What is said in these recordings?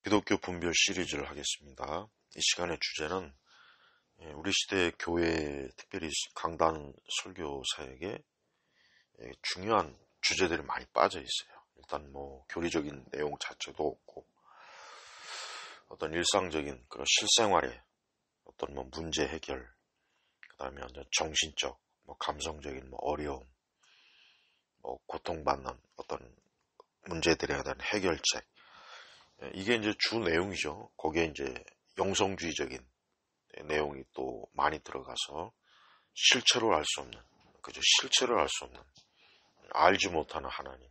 기독교 분별 시리즈를 하겠습니다. 이 시간의 주제는 우리 시대의 교회, 특별히 강단 설교사에게 중요한 주제들이 많이 빠져 있어요. 일단 교리적인 내용 자체도 없고 어떤 일상적인 그런 실생활의 어떤 문제 해결, 그 다음에 정신적, 감성적인 어려움, 고통받는 어떤 문제들에 대한 해결책, 이게 이제 주 내용이죠. 거기에 이제 영성주의적인 내용이 또 많이 들어가서 실체로 알 수 없는, 실체를 알 수 없는, 알지 못하는 하나님,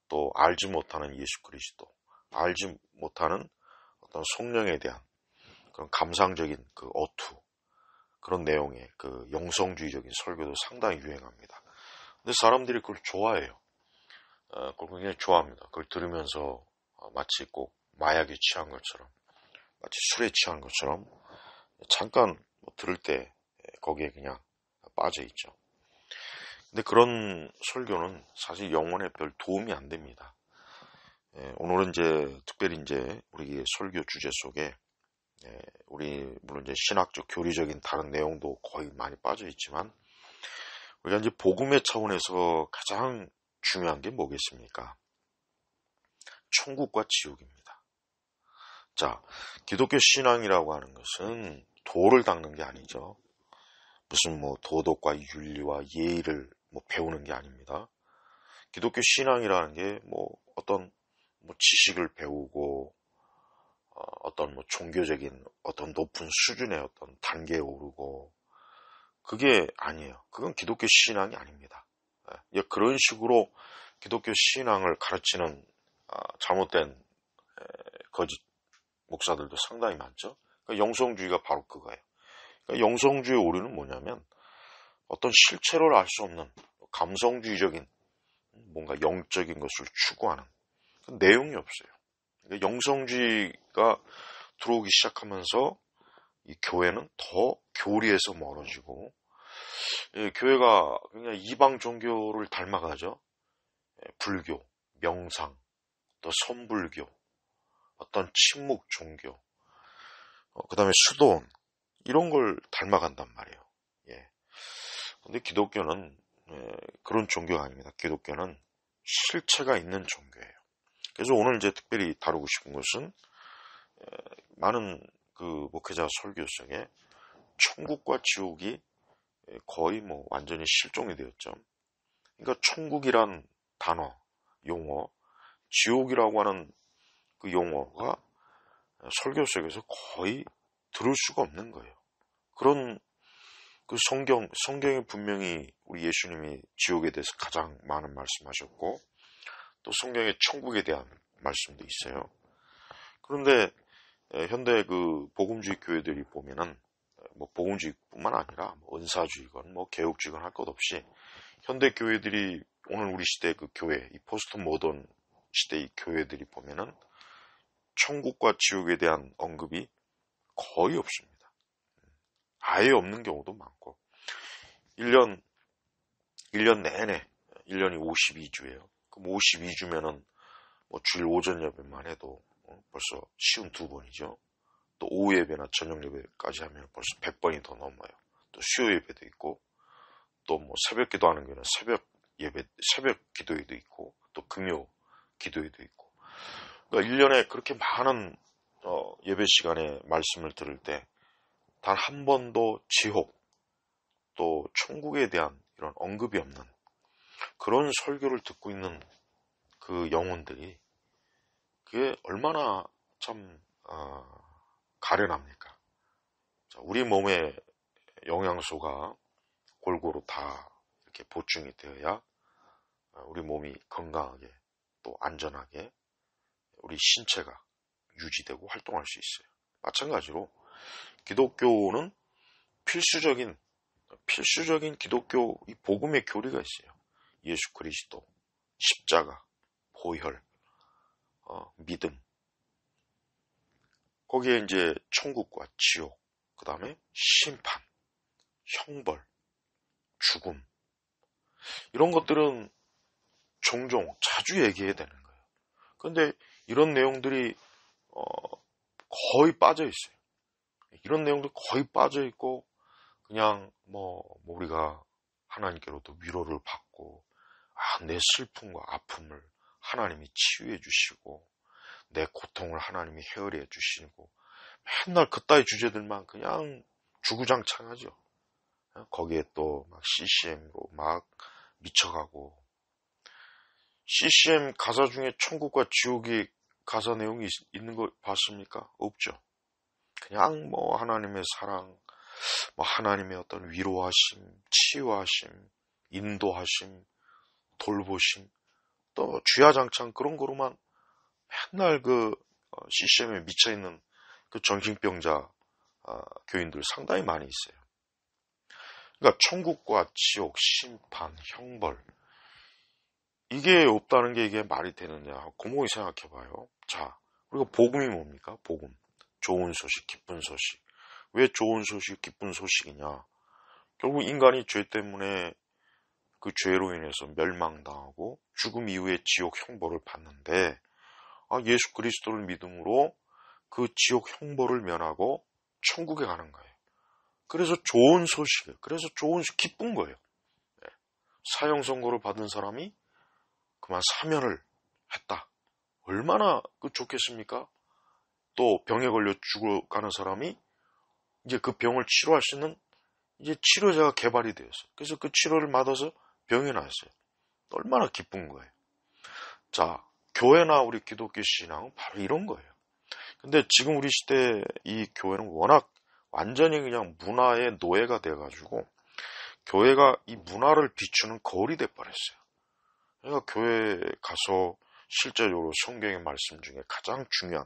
또 알지 못하는 예수 그리스도, 알지 못하는 어떤 성령에 대한 그런 감상적인 그 어투, 그런 내용의 그 영성주의적인 설교도 상당히 유행합니다. 근데 사람들이 그걸 좋아해요. 그걸 굉장히 좋아합니다. 그걸 들으면서 마치 꼭 마약에 취한 것처럼, 마치 술에 취한 것처럼 잠깐 들을 때 거기에 그냥 빠져 있죠. 근데 그런 설교는 사실 영혼에 별 도움이 안 됩니다. 오늘은 이제 특별히 이제 우리 설교 주제 속에 우리 물론 이제 신학적 교리적인 다른 내용도 거의 많이 빠져 있지만 우리가 이제 복음의 차원에서 가장 중요한 게 뭐겠습니까? 천국과 지옥입니다. 자, 기독교 신앙이라고 하는 것은 도를 닦는 게 아니죠. 무슨 도덕과 윤리와 예의를 배우는 게 아닙니다. 기독교 신앙이라는 게 어떤 지식을 배우고 어떤 종교적인 어떤 높은 수준의 어떤 단계에 오르고 그게 아니에요. 그건 기독교 신앙이 아닙니다. 그런 식으로 기독교 신앙을 가르치는 잘못된 거짓 목사들도 상당히 많죠. 그러니까 영성주의가 바로 그거예요. 그러니까 영성주의 오류는 뭐냐면 어떤 실체를 알 수 없는 감성주의적인 뭔가 영적인 것을 추구하는 그 내용이 없어요. 그러니까 영성주의가 들어오기 시작하면서 이 교회는 더 교리에서 멀어지고 교회가 그냥 이방 종교를 닮아가죠. 불교, 명상, 또 선불교, 어떤 침묵 종교, 그 다음에 수도원 이런 걸 닮아간단 말이에요. 근데 기독교는 그런 종교가 아닙니다. 기독교는 실체가 있는 종교예요. 그래서 오늘 이제 특별히 다루고 싶은 것은 많은 그 목회자 설교 속에 천국과 지옥이 거의 완전히 실종이 되었죠. 그러니까 천국이란 단어, 용어, 지옥이라고 하는 그 용어가 설교 속에서 거의 들을 수가 없는 거예요. 그런 그 성경에 분명히 우리 예수님이 지옥에 대해서 가장 많은 말씀하셨고 또 성경에 천국에 대한 말씀도 있어요. 그런데 현대 그 복음주의 교회들이 보면은 복음주의뿐만 아니라 은사주의건 개혁주의건 할 것 없이 현대 교회들이 오늘 우리 시대 그 교회, 이 포스트 모던 시대의 교회들이 보면은 천국과 지옥에 대한 언급이 거의 없습니다. 아예 없는 경우도 많고 1년 내내 1년이 52주예요. 그럼 52주면은 주일 오전 예배만 해도 벌써 쉬운 2번이죠. 또 오후 예배나 저녁 예배까지 하면 벌써 100번이 더 넘어요. 또 수요 예배도 있고 또 새벽 기도하는 경우는 새벽 기도회도 있고 또 금요 기도회도 있고 그러니까 1년에 그렇게 많은 예배 시간에 말씀을 들을 때 단 한 번도 지옥 또 천국에 대한 이런 언급이 없는 그런 설교를 듣고 있는 그 영혼들이 그게 얼마나 참 가련합니까? 우리 몸의 영양소가 골고루 다 이렇게 보충이 되어야 우리 몸이 건강하게 또 안전하게 우리 신체가 유지되고 활동할 수 있어요. 마찬가지로 기독교는 필수적인 기독교 이 복음의 교리가 있어요. 예수 그리스도, 십자가, 보혈, 믿음. 거기에 이제 천국과 지옥, 그 다음에 심판, 형벌, 죽음. 이런 것들은 종종 자주 얘기해야 되는 거예요. 그런데 이런 내용들이 거의 빠져 있어요. 이런 내용도 거의 빠져 있고 그냥 우리가 하나님께로부터 위로를 받고 내 슬픔과 아픔을 하나님이 치유해 주시고 내 고통을 하나님이 헤아려 주시고 맨날 그따위 주제들만 그냥 주구장창하죠. 거기에 또 막 CCM으로 막 미쳐가고 CCM 가사 중에 천국과 지옥이 가사 내용이 있는 거 봤습니까? 없죠. 그냥 하나님의 사랑, 하나님의 어떤 위로하심, 치유하심, 인도하심, 돌보심, 또 주야장창 그런 거로만 맨날 CCM에 미쳐있는 그 정신병자 교인들 상당히 많이 있어요. 그러니까 천국과 지옥, 심판, 형벌 이게 없다는 게 이게 말이 되느냐 곰곰이 생각해봐요. 자, 우리가 복음이 뭡니까? 복음. 좋은 소식, 기쁜 소식. 왜 좋은 소식, 기쁜 소식이냐? 결국 인간이 죄 때문에 그 죄로 인해서 멸망당하고 죽음 이후에 지옥 형벌을 받는데 예수 그리스도를 믿음으로 그 지옥 형벌을 면하고 천국에 가는 거예요. 그래서 좋은 소식이에요. 그래서 기쁜 거예요. 사형 선고를 받은 사람이 그만 사면을 했다. 얼마나 좋겠습니까? 또 병에 걸려 죽어가는 사람이 이제 그 병을 치료할 수 있는 이제 치료제가 개발이 되었어요. 그래서 그 치료를 받아서 병이 나았어요. 얼마나 기쁜 거예요. 자, 교회나 우리 기독교 신앙은 바로 이런 거예요. 근데 지금 우리 시대 이 교회는 워낙 완전히 그냥 문화의 노예가 돼가지고 교회가 이 문화를 비추는 거울이 돼버렸어요. 그러니까 교회에 가서 실제적으로 성경의 말씀 중에 가장 중요한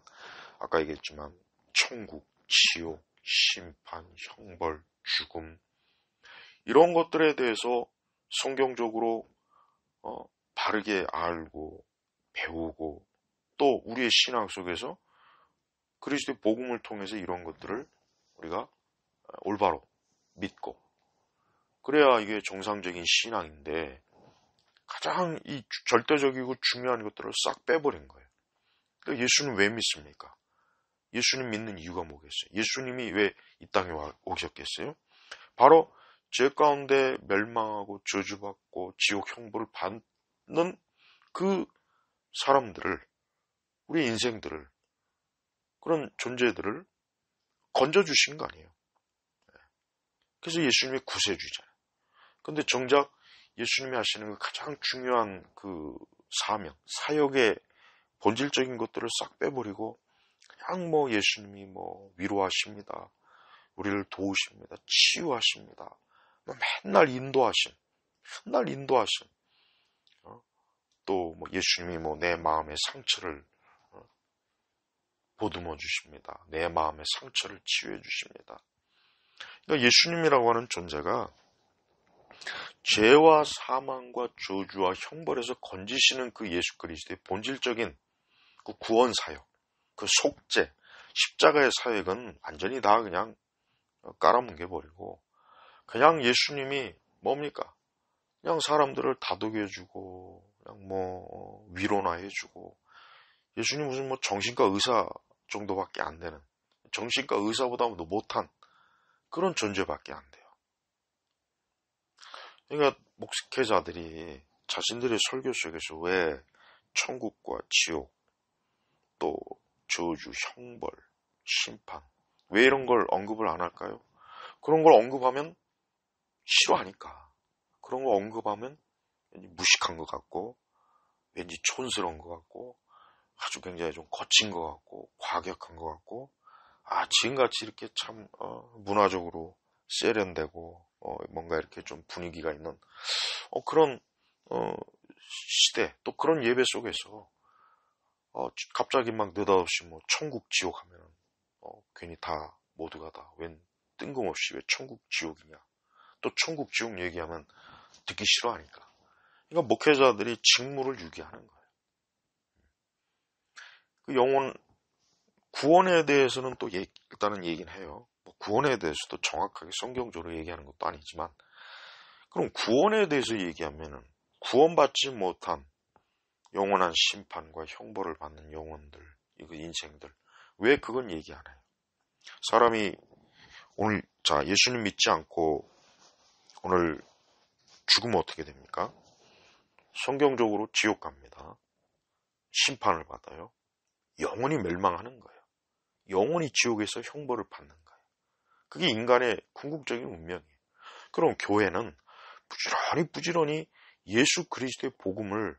아까 얘기했지만 천국, 지옥, 심판, 형벌, 죽음 이런 것들에 대해서 성경적으로 바르게 알고 배우고 또 우리의 신앙 속에서 그리스도의 복음을 통해서 이런 것들을 우리가 올바로 믿고 그래야 이게 정상적인 신앙인데 가장 이 절대적이고 중요한 것들을 싹 빼버린 거예요. 그러니까 예수님 왜 믿습니까? 예수님 믿는 이유가 뭐겠어요? 예수님이 왜 이 땅에 오셨겠어요? 바로 죄 가운데 멸망하고 저주받고 지옥 형벌을 받는 그 사람들을 우리 인생들을 그런 존재들을 건져주신 거 아니에요. 그래서 예수님이 구세주잖아요. 근데 정작 예수님이 하시는 그 가장 중요한 그 사명, 사역의 본질적인 것들을 싹 빼버리고 그냥 예수님이 위로하십니다. 우리를 도우십니다. 치유하십니다. 맨날 인도하심. 또 예수님이 내 마음의 상처를 보듬어 주십니다. 내 마음의 상처를 치유해 주십니다. 그러니까 예수님이라고 하는 존재가 죄와 사망과 저주와 형벌에서 건지시는 그 예수 그리스도의 본질적인 그 구원 사역, 그 속죄, 십자가의 사역은 완전히 다 그냥 깔아뭉개버리고 그냥 예수님이 뭡니까? 그냥 사람들을 다독여주고 그냥 위로나 해주고 예수님 무슨 정신과 의사 정도밖에 안 되는 정신과 의사보다도 못한 그런 존재밖에 안 돼요. 그러니까 목회자들이 자신들의 설교 속에서 왜 천국과 지옥 또 저주, 형벌, 심판 왜 이런 걸 언급을 안 할까요? 그런 걸 언급하면 싫어하니까. 그런 거 언급하면 왠지 무식한 것 같고 왠지 촌스러운 것 같고 아주 굉장히 좀 거친 것 같고 과격한 것 같고 지금같이 이렇게 참 문화적으로 세련되고 뭔가 이렇게 좀 분위기가 있는 그런 시대 또 그런 예배 속에서 갑자기 막 느닷없이 천국 지옥 하면은 괜히 다 모두가 다 웬 뜬금없이 왜 천국 지옥이냐 또 천국 지옥 얘기하면 듣기 싫어하니까 그러니까 목회자들이 직무를 유기하는 거예요. 그 영혼 구원에 대해서는 또 일단은 얘기는 해요. 구원에 대해서도 정확하게 성경적으로 얘기하는 것도 아니지만 그럼 구원에 대해서 얘기하면은 구원받지 못한 영원한 심판과 형벌을 받는 영혼들, 이거 인생들. 왜 그건 얘기 안 해요? 사람이 오늘, 예수님 믿지 않고 오늘 죽으면 어떻게 됩니까? 성경적으로 지옥 갑니다. 심판을 받아요. 영원히 멸망하는 거예요. 영원히 지옥에서 형벌을 받는 거예요. 그게 인간의 궁극적인 운명이에요. 그럼 교회는 부지런히 예수 그리스도의 복음을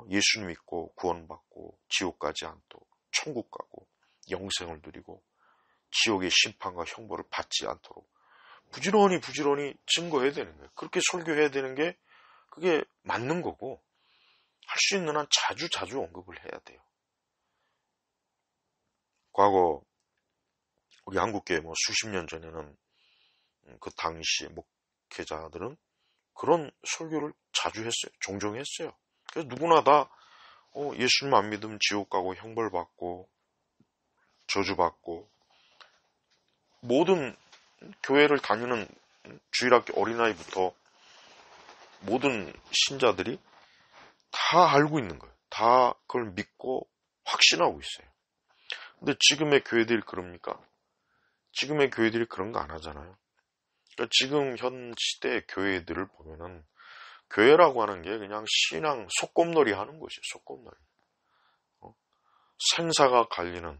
예수 믿고 구원받고 지옥 가지 않도록 천국 가고 영생을 누리고 지옥의 심판과 형벌을 받지 않도록 부지런히 증거해야 되는 거예요. 그렇게 설교해야 되는 게 그게 맞는 거고, 할 수 있는 한 자주 언급을 해야 돼요. 과거 우리 한국교회 수십 년 전에는 그 당시 목회자들은 그런 설교를 자주 했어요. 종종 했어요. 그래서 누구나 다 예수님 안 믿으면 지옥 가고 형벌받고 저주받고, 모든 교회를 다니는 주일학교 어린아이부터 모든 신자들이 다 알고 있는 거예요. 다 그걸 믿고 확신하고 있어요. 근데 지금의 교회들이 그럽니까? 지금의 교회들이 그런 거 안 하잖아요. 그러니까 지금 현 시대의 교회들을 보면은 교회라고 하는 게 그냥 신앙 소꿉놀이 하는 것이에요. 소꿉놀이. 생사가 갈리는,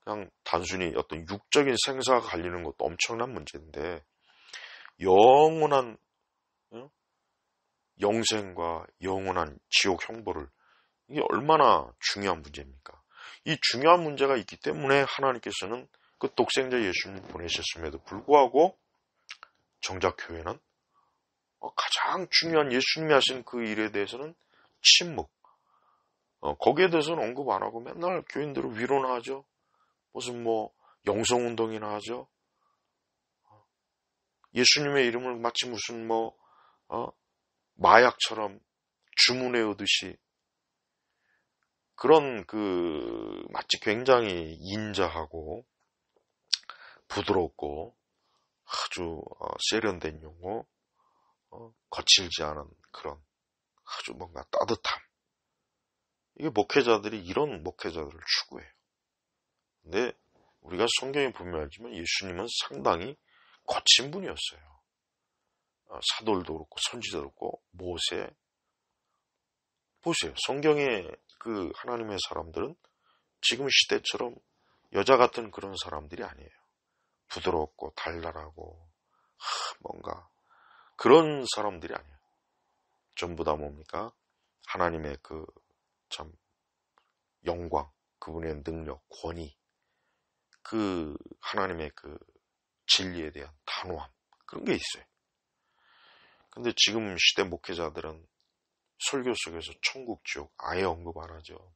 그냥 단순히 어떤 육적인 생사가 갈리는 것도 엄청난 문제인데, 영원한 영생과 영원한 지옥 형벌을, 이게 얼마나 중요한 문제입니까? 이 중요한 문제가 있기 때문에 하나님께서는 그 독생자 예수님을 보내셨음에도 불구하고 정작 교회는 가장 중요한 예수님이 하신 그 일에 대해서는 침묵, 거기에 대해서는 언급 안 하고 맨날 교인들을 위로나 하죠. 무슨 영성운동이나 하죠. 예수님의 이름을 마치 무슨 마약처럼 주문해 오듯이, 그런 마치 굉장히 인자하고 부드럽고 아주 세련된 용어, 거칠지 않은 그런 아주 뭔가 따뜻함. 이게 목회자들이 이런 목회자들을 추구해요. 근데 우리가 성경에 보면 알지만 예수님은 상당히 거친 분이었어요. 사도들도 그렇고 선지자도 그렇고 모세. 보세요. 성경의 그 하나님의 사람들은 지금 시대처럼 여자 같은 그런 사람들이 아니에요. 부드럽고 달달하고 뭔가 그런 사람들이 아니에요. 전부 다 뭡니까? 하나님의 참 영광, 그분의 능력, 권위, 하나님의 진리에 대한 단호함, 그런 게 있어요. 근데 지금 시대 목회자들은 설교 속에서 천국, 지옥 아예 언급 안 하죠.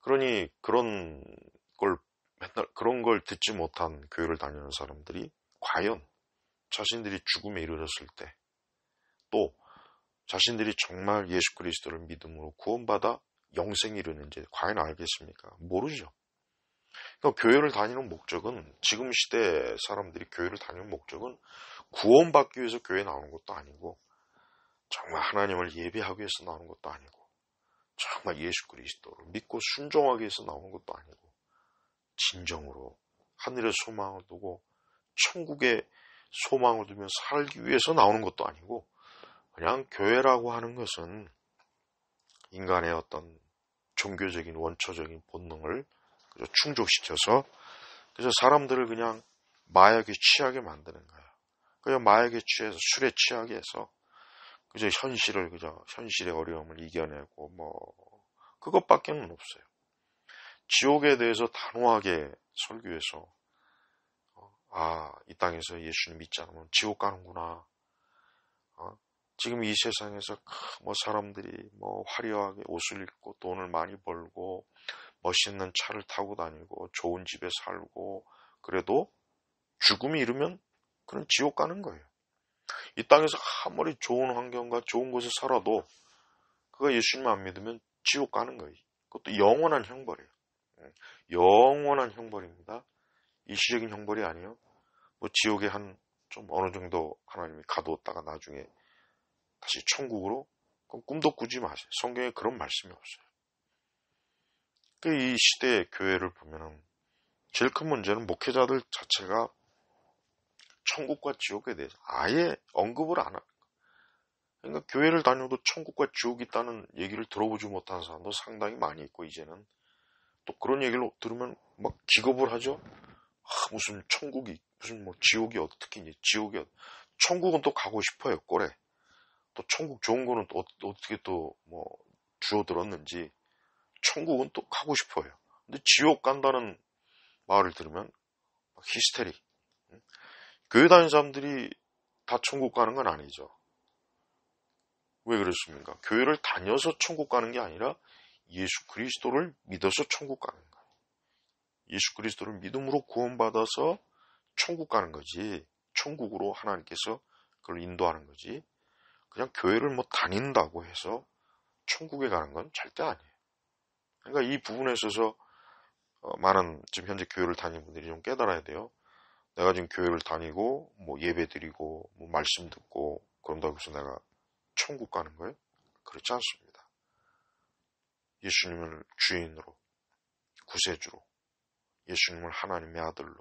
그러니 그런 걸 듣지 못한 교회를 다니는 사람들이 과연 자신들이 죽음에 이르렀을 때, 또 자신들이 정말 예수 그리스도를 믿음으로 구원받아 영생에 이르는지 과연 알겠습니까? 모르죠. 그러니까 교회를 다니는 목적은, 지금 시대 사람들이 교회를 다니는 목적은 구원받기 위해서 교회에 나오는 것도 아니고, 정말 하나님을 예배하기 위해서 나오는 것도 아니고, 정말 예수 그리스도를 믿고 순종하기 위해서 나오는 것도 아니고, 진정으로 하늘의 소망을 두고 천국의 소망을 두며 살기 위해서 나오는 것도 아니고, 그냥 교회라고 하는 것은 인간의 어떤 종교적인 원초적인 본능을 충족시켜서 그래서 사람들을 그냥 마약에 취하게 만드는 거예요. 그냥 마약에 취해서 술에 취하게 해서 현실의 어려움을 이겨내고 그것밖에는 없어요. 지옥에 대해서 단호하게 설교해서 이 땅에서 예수님 믿지 않으면 지옥 가는구나. 지금 이 세상에서 사람들이 화려하게 옷을 입고 돈을 많이 벌고 멋있는 차를 타고 다니고 좋은 집에 살고 그래도 죽음이 이르면 그런 지옥 가는 거예요. 이 땅에서 아무리 좋은 환경과 좋은 곳에 살아도 그가 예수님 안 믿으면 지옥 가는 거예요. 그것도 영원한 형벌이에요. 영원한 형벌입니다. 일시적인 형벌이 아니에요. 지옥에 좀 어느 정도 하나님이 가두었다가 나중에 다시 천국으로 그럼 꿈도 꾸지 마세요. 성경에 그런 말씀이 없어요. 이 시대의 교회를 보면은 제일 큰 문제는 목회자들 자체가 천국과 지옥에 대해서 아예 언급을 안 하는 거예요. 그러니까 교회를 다녀도 천국과 지옥이 있다는 얘기를 들어보지 못한 사람도 상당히 많이 있고, 이제는 또 그런 얘기를 들으면 막 기겁을 하죠. 무슨 천국이, 무슨 뭐 지옥이 어떻게, 지옥이, 천국은 또 가고 싶어요, 꼴에. 또 천국 좋은 거는 또 어떻게 또 뭐 주워들었는지 천국은 또 가고 싶어요. 근데 지옥 간다는 말을 들으면 히스테리. 교회 다니는 사람들이 다 천국 가는 건 아니죠. 왜 그렇습니까? 교회를 다녀서 천국 가는 게 아니라 예수 그리스도를 믿어서 천국 가는 거예요. 예수 그리스도를 믿음으로 구원받아서 천국 가는 거지, 천국으로 하나님께서 그걸 인도하는 거지, 그냥 교회를 뭐 다닌다고 해서 천국에 가는 건 절대 아니에요. 그러니까 이 부분에 있어서 많은 지금 현재 교회를 다니는 분들이 좀 깨달아야 돼요. 내가 지금 교회를 다니고 뭐 예배 드리고 뭐 말씀 듣고 그런다고 해서 내가 천국 가는 거예요? 그렇지 않습니다. 예수님을 주인으로, 구세주로, 예수님을 하나님의 아들로,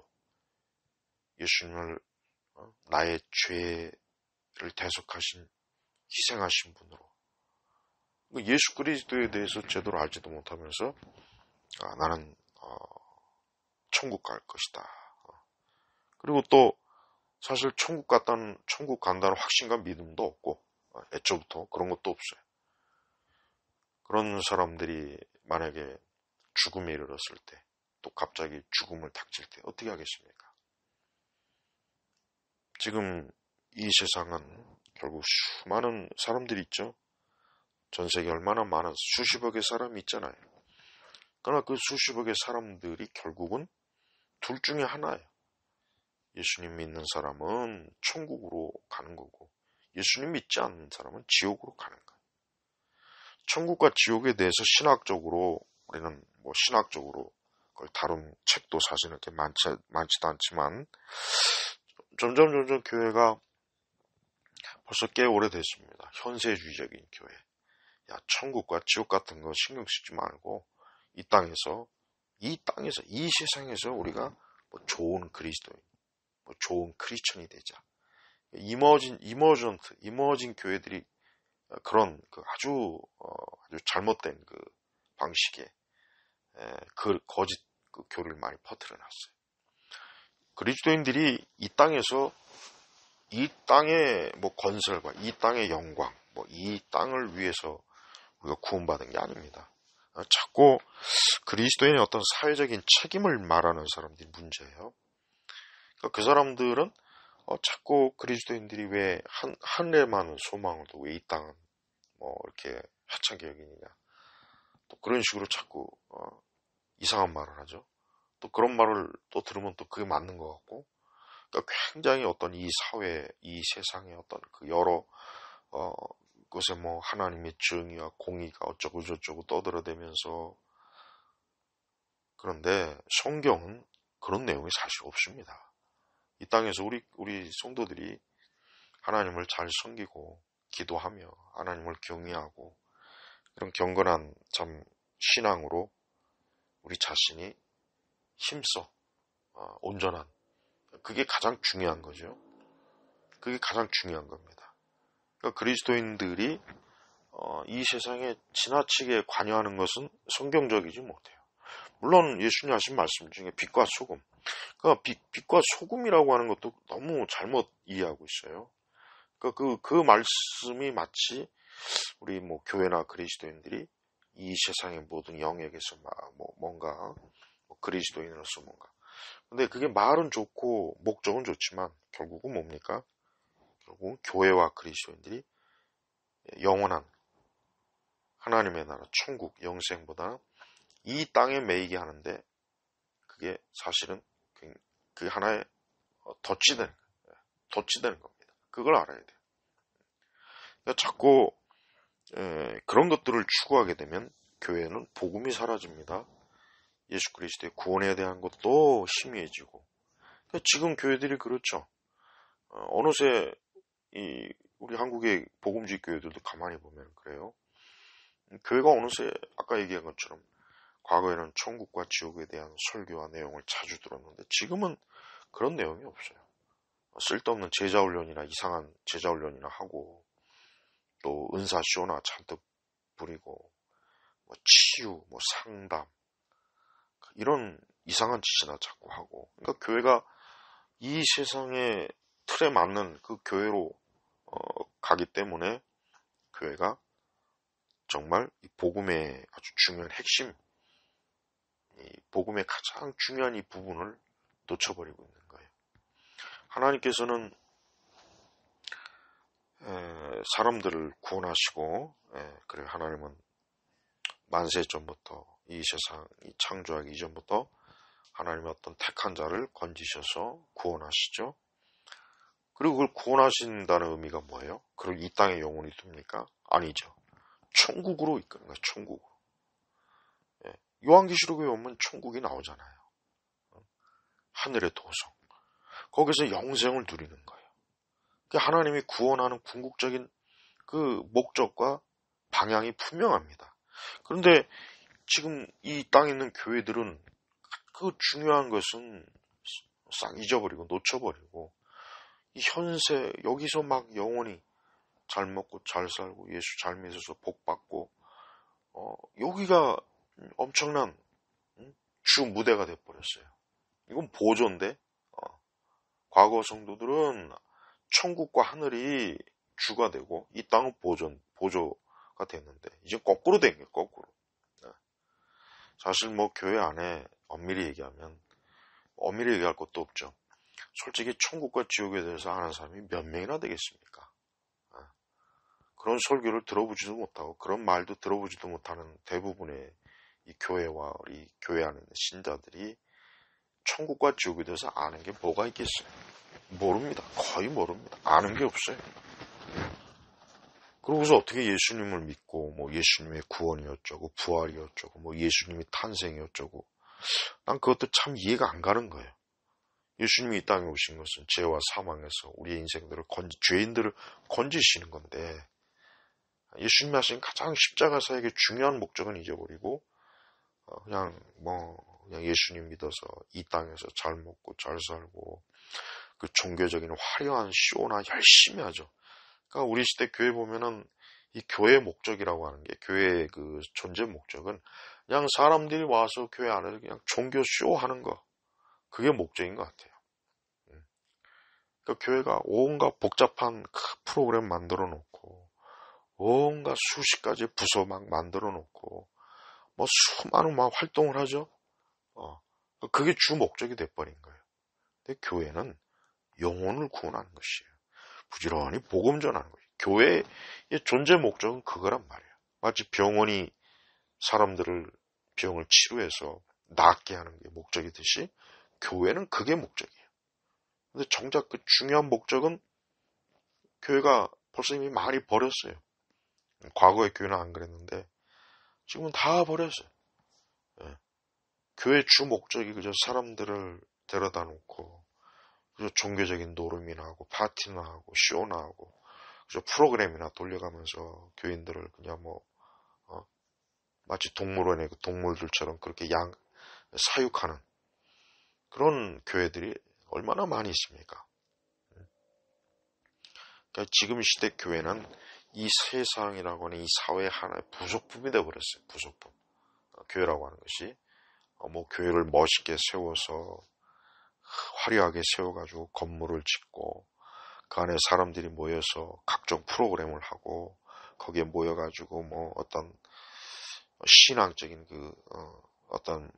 예수님을 나의 죄를 대속하신, 희생하신 분으로, 예수 그리스도에 대해서 제대로 알지도 못하면서 나는 천국 갈 것이다. 그리고 또 사실 천국 간다는 확신과 믿음도 없고, 애초부터 그런 것도 없어요. 그런 사람들이 만약에 죽음에 이르렀을 때, 또 갑자기 죽음을 닥칠 때 어떻게 하겠습니까? 지금 이 세상은 결국 수많은 사람들이 있죠. 전 세계에 얼마나 많은 수십억의 사람이 있잖아요. 그러나 그 수십억의 사람들이 결국은 둘 중에 하나예요. 예수님 믿는 사람은 천국으로 가는 거고, 예수님 믿지 않는 사람은 지옥으로 가는 거예요. 천국과 지옥에 대해서 신학적으로, 우리는 뭐 신학적으로 그걸 다룬 책도 사실 이렇게 많지도 않지만, 점점 교회가 벌써 꽤 오래됐습니다. 현세주의적인 교회. 야, 천국과 지옥 같은 거 신경 쓰지 말고 이 땅에서 이 세상에서 우리가 뭐 좋은 그리스도인, 뭐 좋은 크리스천이 되자. 이머진 교회들이 그런 그 아주 잘못된 그 방식의 그 거짓 그 교리를 많이 퍼뜨려놨어요. 그리스도인들이 이 땅에서 이 땅의 뭐 건설과 이 땅의 영광, 뭐 이 땅을 위해서 우리가 구원받은 게 아닙니다. 자꾸 그리스도인의 어떤 사회적인 책임을 말하는 사람들이 문제예요. 그러니까 그 사람들은 자꾸 그리스도인들이 왜 하늘에만 소망을 두고 왜 이 땅은 뭐 이렇게 하찮게 여기느냐, 또 그런 식으로 자꾸 이상한 말을 하죠. 또 그런 말을 또 들으면 또 그게 맞는 것 같고, 그러니까 굉장히 어떤 이 사회, 이 세상의 어떤 그 여러 곳에 뭐 하나님의 정의와 공의가 어쩌고 저쩌고 떠들어대면서, 그런데 성경은 그런 내용이 사실 없습니다. 이 땅에서 우리 성도들이 하나님을 잘 섬기고 기도하며 하나님을 경외하고 이런 경건한 참 신앙으로 우리 자신이 힘써 온전한, 그게 가장 중요한 거죠. 그게 가장 중요한 겁니다. 그러니까 그리스도인들이 이 세상에 지나치게 관여하는 것은 성경적이지 못해요. 물론 예수님 하신 말씀 중에 빛과 소금, 그러니까 빛과 소금이라고 하는 것도 너무 잘못 이해하고 있어요. 그러니까 그 말씀이 마치 우리 뭐 교회나 그리스도인들이 이 세상의 모든 영역에서 뭔가 그리스도인으로서 뭔가, 근데 그게 말은 좋고 목적은 좋지만 결국은 뭡니까? 결국은 교회와 그리스도인들이 영원한 하나님의 나라 천국 영생보다 이 땅에 매이게 하는데, 그게 사실은 그 하나의 덫이 되는 겁니다. 그걸 알아야 돼요. 그러니까 자꾸 그런 것들을 추구하게 되면 교회는 복음이 사라집니다. 예수 그리스도의 구원에 대한 것도 희미해지고. 그러니까 지금 교회들이 그렇죠. 어느새 이 우리 한국의 복음주의 교회들도 가만히 보면 그래요. 교회가 어느새 아까 얘기한 것처럼 과거에는 천국과 지옥에 대한 설교와 내용을 자주 들었는데 지금은 그런 내용이 없어요. 쓸데없는 제자훈련이나 이상한 제자훈련이나 하고 또 은사쇼나 잔뜩 부리고 뭐 치유, 뭐 상담 이런 이상한 짓이나 자꾸 하고 그러니까 교회가 이 세상의 틀에 맞는 그 교회로 가기 때문에 교회가 정말 이 복음의 아주 중요한 핵심, 이 복음의 가장 중요한 이 부분을 놓쳐버리고 있는 거예요. 하나님께서는 사람들을 구원하시고 그래 하나님은 만세 전부터 이 세상이 창조하기 이전부터 하나님의 어떤 택한 자를 건지셔서 구원하시죠. 그리고 그걸 구원하신다는 의미가 뭐예요? 그걸 이 땅에 영원히 둡니까? 아니죠. 천국으로 이끄는 거예요. 천국으로. 요한계시록에 보면 천국이 나오잖아요. 하늘의 도성. 거기서 영생을 누리는 거예요. 하나님이 구원하는 궁극적인 그 목적과 방향이 분명합니다. 그런데 지금 이 땅에 있는 교회들은 그 중요한 것은 싹 잊어버리고 놓쳐버리고 이 현세 여기서 막 영원히 잘 먹고 잘 살고 예수 잘 믿어서 복 받고 여기가 엄청난 주 무대가 돼버렸어요. 이건 보조인데 과거 성도들은 천국과 하늘이 주가 되고 이 땅은 보조가 됐는데 이제 거꾸로 된 거예요. 거꾸로. 사실 뭐 교회 안에 엄밀히 얘기하면 엄밀히 얘기할 것도 없죠. 솔직히 천국과 지옥에 대해서 아는 사람이 몇 명이나 되겠습니까? 그런 설교를 들어보지도 못하고 그런 말도 들어보지도 못하는 대부분의 이 교회와 우리 교회 안에 있는 신자들이 천국과 지옥에 대해서 아는 게 뭐가 있겠어요? 모릅니다. 거의 모릅니다. 아는 게 없어요. 그러고서 어떻게 예수님을 믿고 뭐 예수님의 구원이 어쩌고 부활이 어쩌고 뭐 예수님의 탄생이 어쩌고 난 그것도 참 이해가 안 가는 거예요. 예수님이 이 땅에 오신 것은 죄와 사망에서 우리의 인생들을 죄인들을 건지시는 건데 예수님이 하신 가장 십자가 사역의 중요한 목적은 잊어버리고 그냥 예수님 믿어서 이 땅에서 잘 먹고 잘 살고 그 종교적인 화려한 쇼나 열심히 하죠. 그러니까 우리 시대 교회 보면은 이 교회의 목적이라고 하는 게 교회의 그 존재 목적은 그냥 사람들이 와서 교회 안에서 그냥 종교 쇼 하는 거 그게 목적인 것 같아요. 그러니까 교회가 온갖 복잡한 프로그램 만들어 놓고 온갖 수십 가지 부서 막 만들어 놓고 뭐 수많은 막 활동을 하죠. 그게 주 목적이 돼버린 거예요. 근데 교회는 영혼을 구원하는 것이에요. 부지런히 복음 전하는 거예요. 교회의 존재 목적은 그거란 말이에요. 마치 병원이 사람들을 병을 치료해서 낫게 하는 게 목적이듯이 교회는 그게 목적이에요. 근데 정작 그 중요한 목적은 교회가 벌써 이미 많이 버렸어요. 과거의 교회는 안 그랬는데 지금은 다 버렸어요. 교회 주 목적이 그저 사람들을 데려다 놓고 그저 종교적인 노름이나 하고 파티나 하고 쇼나 하고 그저 프로그램이나 돌려가면서 교인들을 그냥 마치 동물원의 그 동물들처럼 그렇게 사육하는 그런 교회들이 얼마나 많이 있습니까? 그러니까 지금 시대 교회는 이 세상이라고 하는 이 사회의 하나의 부속품이 되어버렸어요. 부속품. 교회라고 하는 것이 교회를 멋있게 세워서 화려하게 세워가지고 건물을 짓고 그 안에 사람들이 모여서 각종 프로그램을 하고 거기에 모여가지고 어떤 신앙적인 어떤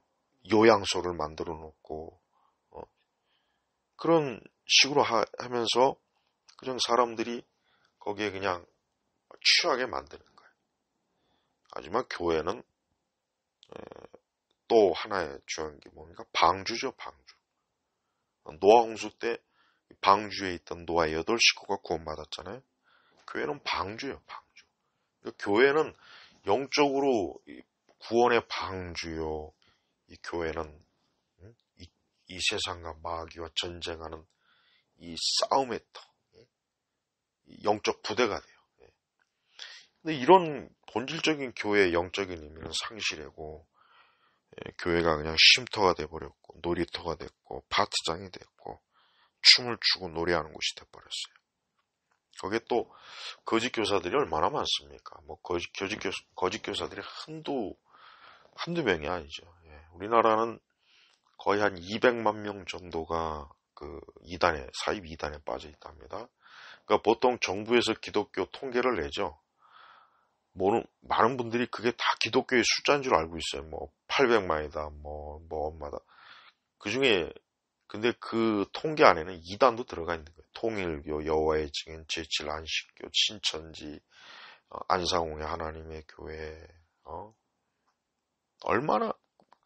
요양소를 만들어 놓고 그런 식으로 하면서 그냥 사람들이 거기에 그냥 취하게 만드는 거예요. 하지만 교회는 또 하나의 중요한 게 뭡니까? 방주죠, 방주. 노아 홍수 때 방주에 있던 노아의 8식구가 구원받았잖아요. 교회는 방주예요, 방주. 그러니까 교회는 영적으로 구원의 방주요. 이 교회는 이 세상과 마귀와 전쟁하는 이 싸움의 터, 영적 부대가 돼요. 근데 이런 본질적인 교회의 영적인 의미는 상실되고, 교회가 그냥 쉼터가 돼버렸고, 놀이터가 됐고, 파티장이 됐고, 춤을 추고 노래하는 곳이 돼버렸어요. 거기에 또 거짓 교사들이 얼마나 많습니까? 뭐 거짓 교사들이 한두 명이 아니죠. 우리나라는 거의 한 200만 명 정도가 그 사입 이단에 빠져 있답니다. 그러니까 보통 정부에서 기독교 통계를 내죠. 많은 분들이 그게 다 기독교의 숫자인 줄 알고 있어요. 뭐 800만이다, 뭐 얼마다. 그 중에 근데 그 통계 안에는 이단도 들어가 있는 거예요. 통일교, 여호와의 증인, 제7 안식교, 신천지, 안상홍의 하나님의 교회, 얼마나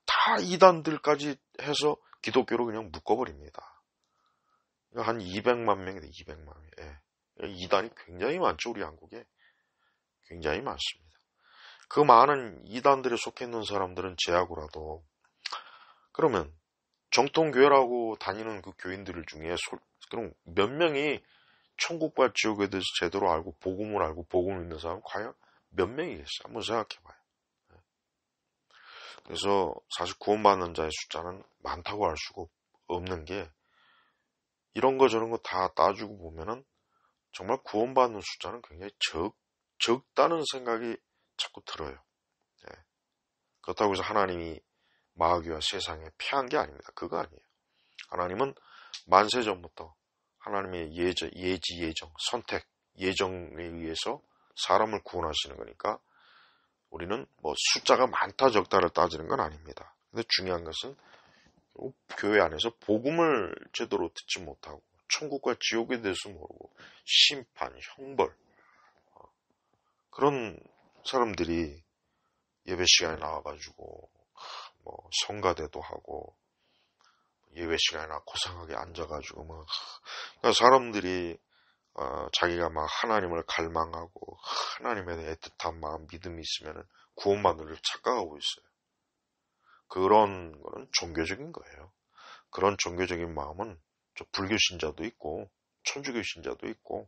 다 이단들까지 해서 기독교로 그냥 묶어버립니다. 한 200만 명이다, 200만 명. 이단이 굉장히 많죠, 우리 한국에. 굉장히 많습니다. 그 많은 이단들에 속해 있는 사람들은 제하고라도, 그러면 정통교회라고 다니는 그 교인들 중에 그럼 몇 명이 천국과 지옥에 대해서 제대로 알고 복음을 알고 복음을 믿는 사람은 과연 몇 명이겠어요? 한번 생각해봐요. 그래서 사실 구원받는 자의 숫자는 많다고 할 수가 없는 게, 이런 거 저런 거 다 따지고 보면은 정말 구원받는 숫자는 굉장히 적다는 생각이 자꾸 들어요. 그렇다고 해서 하나님이 마귀와 세상에 패한 게 아닙니다. 그거 아니에요. 하나님은 만세 전부터 하나님의 예정, 선택, 예정에 의해서 사람을 구원하시는 거니까 우리는 뭐 숫자가 많다 적다를 따지는 건 아닙니다. 근데 중요한 것은 교회 안에서 복음을 제대로 듣지 못하고 천국과 지옥에 대해서 모르고 심판, 형벌, 그런 사람들이 예배 시간에 나와가지고 뭐 성가대도 하고 예배 시간에 고상하게 앉아가지고 막, 그러니까 사람들이 자기가 막 하나님을 갈망하고 하나님에 대해 애틋한 마음, 믿음이 있으면 구원받는 착각하고 있어요. 그런 거는 종교적인 거예요. 그런 종교적인 마음은 저 불교 신자도 있고 천주교 신자도 있고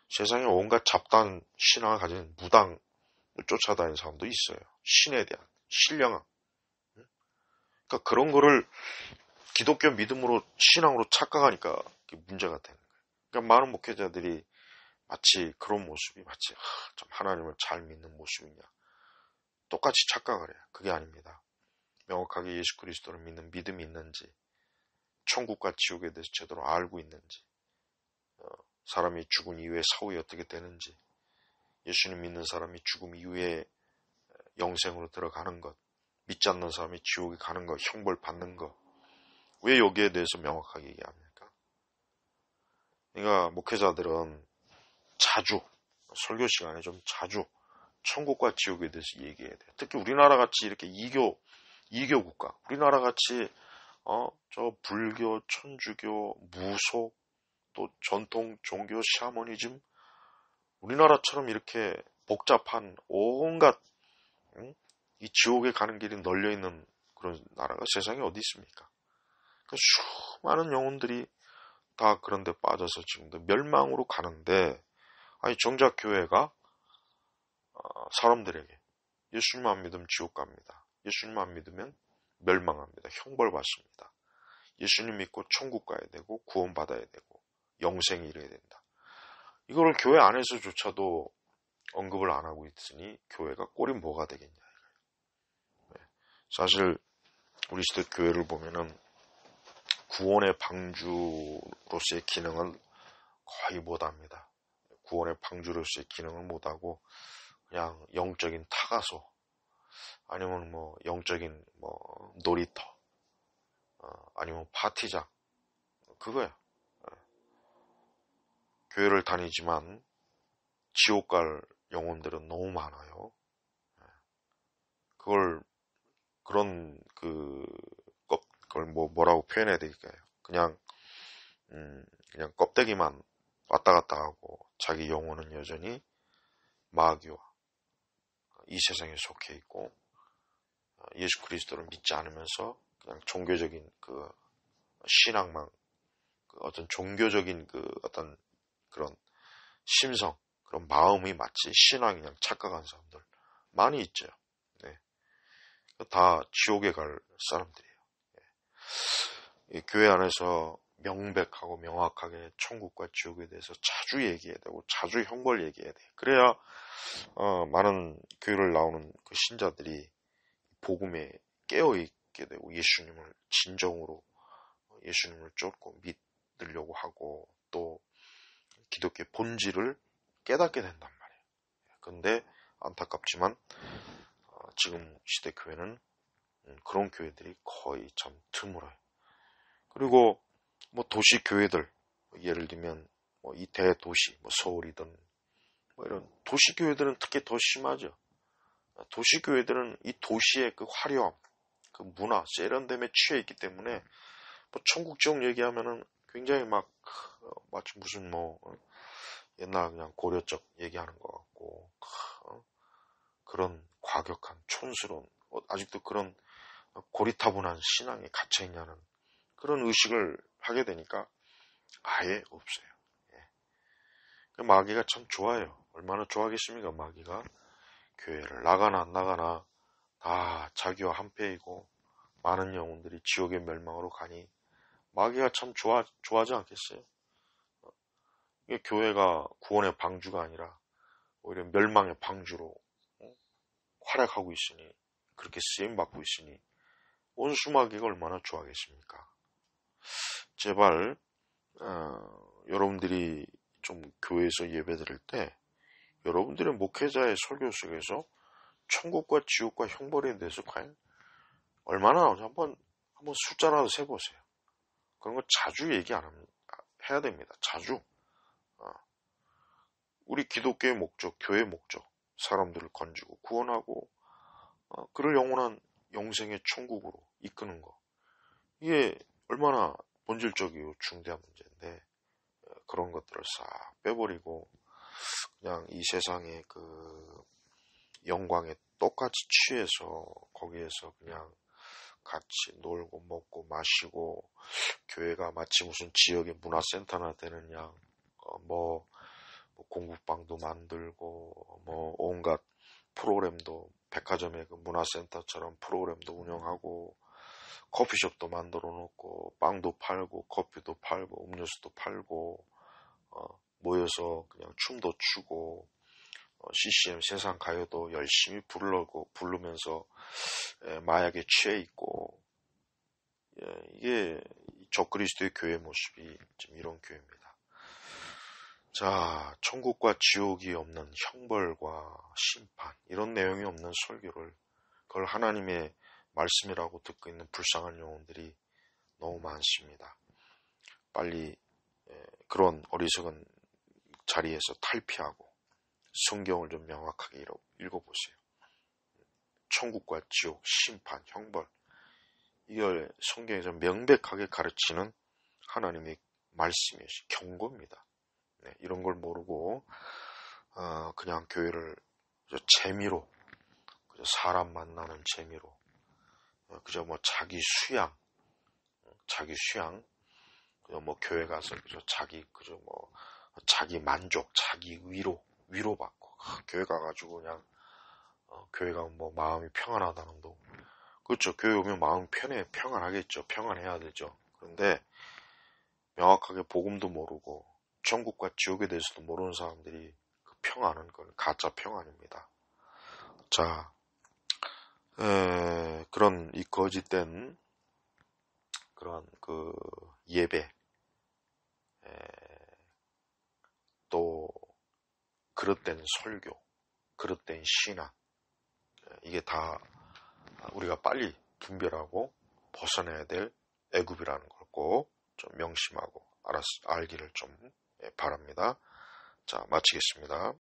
세상에 온갖 잡다한 신앙을 가진 무당을 쫓아다니는 사람도 있어요. 신에 대한 신령함. 그러니까 그런 거를 기독교 믿음으로 신앙으로 착각하니까 문제가 되는 거예요. 그러니까 많은 목회자들이 마치 그런 모습이 마치 참 하나님을 잘 믿는 모습이냐 똑같이 착각을 해요. 그게 아닙니다. 명확하게 예수 그리스도를 믿는 믿음이 있는지, 천국과 지옥에 대해서 제대로 알고 있는지, 사람이 죽은 이후에 사후에 어떻게 되는지, 예수님 믿는 사람이 죽음 이후에 영생으로 들어가는 것, 믿지 않는 사람이 지옥에 가는 것, 형벌 받는 것, 왜 여기에 대해서 명확하게 얘기합니까? 그러니까 목회자들은 자주 설교 시간에 좀 자주 천국과 지옥에 대해서 얘기해야 돼요. 특히 우리나라 같이 이렇게 이교 국가, 우리나라 같이 저 불교, 천주교, 무속, 또 전통 종교 샤머니즘, 우리나라처럼 이렇게 복잡한 온갖 이 지옥에 가는 길이 널려 있는 그런 나라가 세상에 어디 있습니까? 그러니까 수많은 영혼들이 다 그런 데 빠져서 지금도 멸망으로 가는데, 아니 정작 교회가 사람들에게 예수님 안 믿으면 지옥 갑니다. 예수님 안 믿으면 멸망합니다. 형벌 받습니다. 예수님 믿고 천국 가야 되고 구원 받아야 되고 영생이 이래야 된다. 이거를 교회 안에서조차도 언급을 안 하고 있으니 교회가 꼴이 뭐가 되겠냐. 사실 우리 시대 교회를 보면은 구원의 방주로서의 기능을 거의 못합니다. 구원의 방주로서의 기능을 못하고 그냥 영적인 타가소, 아니면 뭐 영적인 뭐 놀이터, 아니면 파티장, 그거야. 교회를 다니지만 지옥 갈 영혼들은 너무 많아요. 그걸 뭐라고 표현해야 될까요? 그냥 껍데기만 왔다 갔다 하고 자기 영혼은 여전히 마귀와 이 세상에 속해 있고 예수 그리스도를 믿지 않으면서 그냥 종교적인 그 신앙만, 그 어떤 종교적인 그 어떤 그런 심성, 그런 마음이 마치 신앙이냥 착각한 사람들 많이 있죠. 네. 다 지옥에 갈 사람들이에요. 이 교회 안에서 명백하고 명확하게 천국과 지옥에 대해서 자주 얘기해야 되고 자주 형벌 얘기해야 돼. 그래야 많은 교회를 나오는 그 신자들이 복음에 깨어있게 되고 예수님을 진정으로 예수님을 쫓고 믿으려고 하고 또 기독교의 본질을 깨닫게 된단 말이에요. 근데 안타깝지만 지금 시대 교회는 그런 교회들이 거의 참 드물어요. 그리고 뭐 도시 교회들 예를 들면 뭐 이 대도시 뭐 서울이든 뭐 이런 도시 교회들은 특히 더 심하죠. 도시 교회들은 이 도시의 그 화려함, 그 문화, 세련됨에 취해 있기 때문에 뭐 천국 지옥 얘기하면은 굉장히 막 마치 무슨 뭐 옛날 그냥 고려적 얘기하는 것 같고 그런 과격한 촌스러운 아직도 그런 고리타분한 신앙에 갇혀 있냐는 그런 의식을 하게 되니까 아예 없어요. 예. 마귀가 참 좋아요. 얼마나 좋아하겠습니까, 마귀가. 교회를 나가나 안 나가나 다 자기와 한패이고 많은 영혼들이 지옥의 멸망으로 가니 마귀가 참 좋아하지 않겠어요? 이게 교회가 구원의 방주가 아니라 오히려 멸망의 방주로 활약하고 있으니 그렇게 쓰임받고 있으니 원수 마귀가 얼마나 좋아하겠습니까? 제발 여러분들이 좀 교회에서 예배 드릴 때 여러분들의 목회자의 설교 속에서 천국과 지옥과 형벌에 대해서 과연 얼마나 나오는지 한번 숫자라도 세보세요. 그런 거 자주 얘기 안 합니다. 해야 됩니다. 자주. 우리 기독교의 목적, 교회의 목적, 사람들을 건지고 구원하고 그를 영원한 영생의 천국으로 이끄는 거. 이게 얼마나 본질적이고 중대한 문제인데 그런 것들을 싹 빼버리고 그냥 이 세상의 그 영광에 똑같이 취해서 거기에서 그냥 같이 놀고 먹고 마시고 교회가 마치 무슨 지역의 문화센터나 되는 양 뭐 공부방도 만들고 뭐 온갖 프로그램도 백화점의 그 문화센터처럼 프로그램도 운영하고 커피숍도 만들어 놓고 빵도 팔고 커피도 팔고 음료수도 팔고 모여서 그냥 춤도 추고 CCM 세상 가요도 열심히 부르면서 마약에 취해 있고 이게 적그리스도의 교회 모습이 지금 이런 교회입니다. 자, 천국과 지옥이 없는 형벌과 심판 이런 내용이 없는 설교를 그걸 하나님의 말씀이라고 듣고 있는 불쌍한 영혼들이 너무 많습니다. 빨리 그런 어리석은 자리에서 탈피하고 성경을 좀 명확하게 읽어보세요. 천국과 지옥, 심판, 형벌 이걸 성경에서 명백하게 가르치는 하나님의 말씀이에요. 경고입니다. 네, 이런 걸 모르고 그냥 교회를 재미로 그저 사람 만나는 재미로 그저 뭐 자기 수양 그저 뭐 교회 가서 그저 자기 만족, 자기 위로받고 교회 가가지고 그냥 교회가 뭐 마음이 평안하다는 도 그렇죠. 교회 오면 마음 평안하겠죠. 평안해야 되죠. 그런데 명확하게 복음도 모르고 천국과 지옥에 대해서도 모르는 사람들이 그 평안은 그건 가짜 평안입니다. 자, 그런 이 거짓된 그런 그 예배 또 그릇된 설교, 그릇된 신앙 이게 다 우리가 빨리 분별하고 벗어내야 될 애굽이라는 걸 꼭 좀 명심하고 알기를 좀 바랍니다. 자, 마치겠습니다.